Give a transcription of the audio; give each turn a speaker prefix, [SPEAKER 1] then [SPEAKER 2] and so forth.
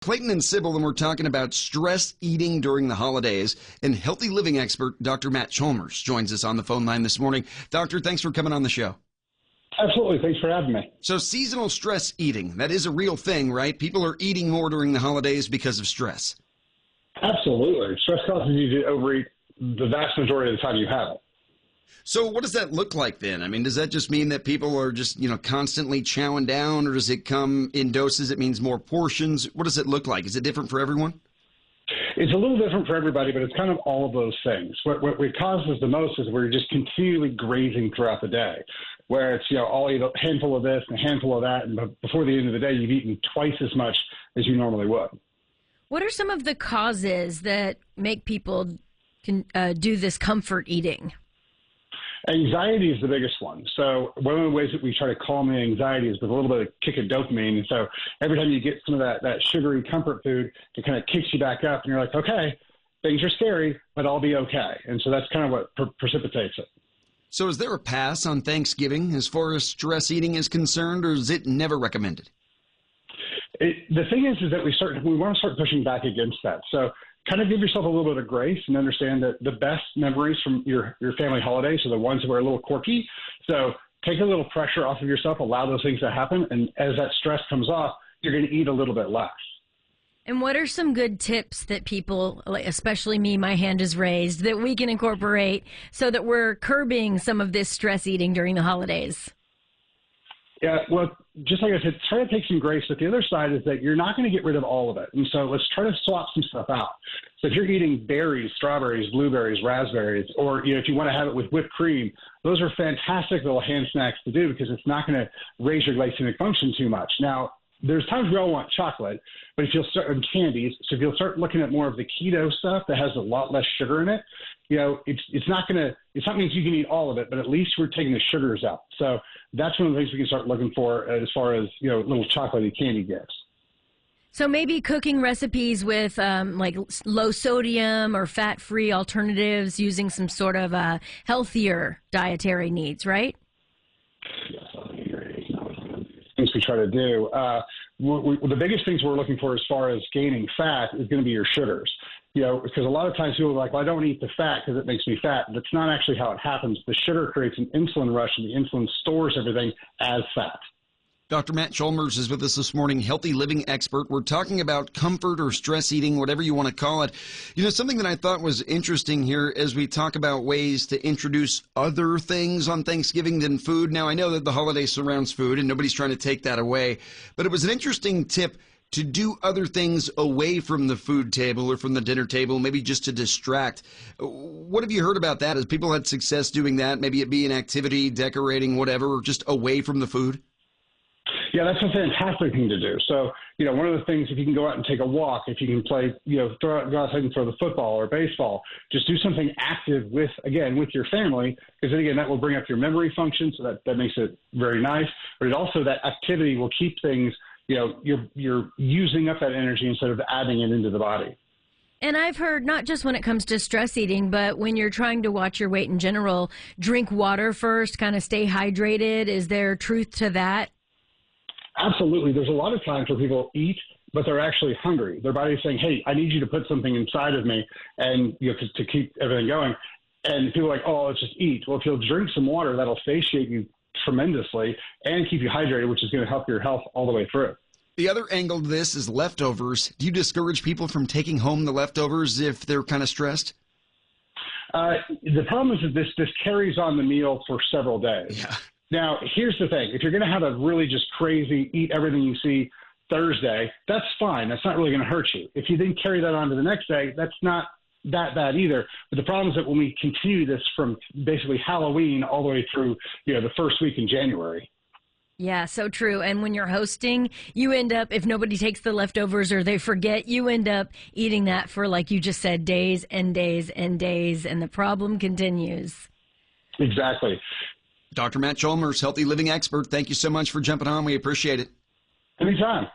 [SPEAKER 1] Clayton and Sybil, and we're talking about stress eating during the holidays. And healthy living expert Dr. Matt Chalmers joins us on the phone line this morning. Doctor, thanks for coming on the show.
[SPEAKER 2] Absolutely. Thanks for having me.
[SPEAKER 1] So seasonal stress eating, that is a real thing, right? People are eating more during the holidays because of stress.
[SPEAKER 2] Absolutely. Stress causes you to overeat the vast majority of the time you have it.
[SPEAKER 1] So what does that look like then? I mean, does that just mean that people are just, constantly chowing down, or does it come in doses? It means more portions. What does it look like? Is it different for everyone?
[SPEAKER 2] It's a little different for everybody, but it's kind of all of those things. What causes the most is we're just continually grazing throughout the day, where it's, I'll eat a handful of this and a handful of that, and before the end of the day, you've eaten twice as much as you normally would.
[SPEAKER 3] What are some of the causes that make people do this comfort eating?
[SPEAKER 2] Anxiety is the biggest one. So one of the ways that we try to calm the anxiety is with a little bit of kick of dopamine. And so every time you get some of that sugary comfort food, it kind of kicks you back up, and you're like, okay, things are scary, but I'll be okay. And so that's kind of what precipitates it.
[SPEAKER 1] So is there a pass on Thanksgiving as far as stress eating is concerned, or is it never recommended?
[SPEAKER 2] The thing is that we want to start pushing back against that. So kind of give yourself a little bit of grace and understand that the best memories from your family holidays are the ones that were a little quirky. So take a little pressure off of yourself, allow those things to happen, and as that stress comes off, you're going to eat a little bit less.
[SPEAKER 3] And what are some good tips that people, especially me, my hand is raised, that we can incorporate so that we're curbing some of this stress eating during the holidays?
[SPEAKER 2] Yeah, well, just like I said, try to take some grace. But the other side is that you're not going to get rid of all of it. And so let's try to swap some stuff out. So if you're eating berries, strawberries, blueberries, raspberries, or if you want to have it with whipped cream, those are fantastic little hand snacks to do because it's not going to raise your glycemic function too much. Now, there's times we all want chocolate, but if you'll start on candies, so if you'll start looking at more of the keto stuff that has a lot less sugar in it, it's not means you can eat all of it, but at least we're taking the sugars out. So that's one of the things we can start looking for as far as, little chocolatey candy gifts.
[SPEAKER 3] So maybe cooking recipes with like low sodium or fat-free alternatives using some sort of healthier dietary needs, right?
[SPEAKER 2] Yes, things we try to do. The biggest things we're looking for as far as gaining fat is going to be your sugars. Because a lot of times people are like, well, I don't eat the fat because it makes me fat. That's not actually how it happens. The sugar creates an insulin rush, and the insulin stores everything as fat.
[SPEAKER 1] Dr. Matt Chalmers is with us this morning, healthy living expert. We're talking about comfort or stress eating, whatever you want to call it. Something that I thought was interesting here as we talk about ways to introduce other things on Thanksgiving than food. Now, I know that the holiday surrounds food, and nobody's trying to take that away, but it was an interesting tip to do other things away from the food table or from the dinner table, maybe just to distract. What have you heard about that? Has people had success doing that? Maybe it be an activity, decorating, whatever, or just away from the food?
[SPEAKER 2] Yeah, that's a fantastic thing to do. So, one of the things, if you can go out and take a walk, if you can play, go outside and throw the football or baseball, just do something active with your family, because then again, that will bring up your memory function. So that makes it very nice. But that activity will keep things, you're using up that energy instead of adding it into the body.
[SPEAKER 3] And I've heard, not just when it comes to stress eating, but when you're trying to watch your weight in general, drink water first, kind of stay hydrated. Is there truth to that?
[SPEAKER 2] Absolutely. There's a lot of times where people eat, but they're actually hungry. Their body's saying, hey, I need you to put something inside of me and to keep everything going. And people are like, oh, let's just eat. Well, if you'll drink some water, that'll satiate you tremendously and keep you hydrated, which is going to help your health all the way through.
[SPEAKER 1] The other angle to this is leftovers. Do you discourage people from taking home the leftovers if they're kind of stressed?
[SPEAKER 2] The problem is that this carries on the meal for several days.
[SPEAKER 1] Yeah.
[SPEAKER 2] Now, here's the thing. If you're going to have a really just crazy eat everything you see Thursday, that's fine. That's not really going to hurt you. If you then carry that on to the next day, that's not that bad either. But the problem is that when we continue this from basically Halloween all the way through, the first week in January.
[SPEAKER 3] Yeah, so true. And when you're hosting, you end up, if nobody takes the leftovers or they forget, you end up eating that for, like you just said, days and days and days, and the problem continues.
[SPEAKER 2] Exactly.
[SPEAKER 1] Dr. Matt Chalmers, healthy living expert, thank you so much for jumping on. We appreciate it.
[SPEAKER 2] Anytime.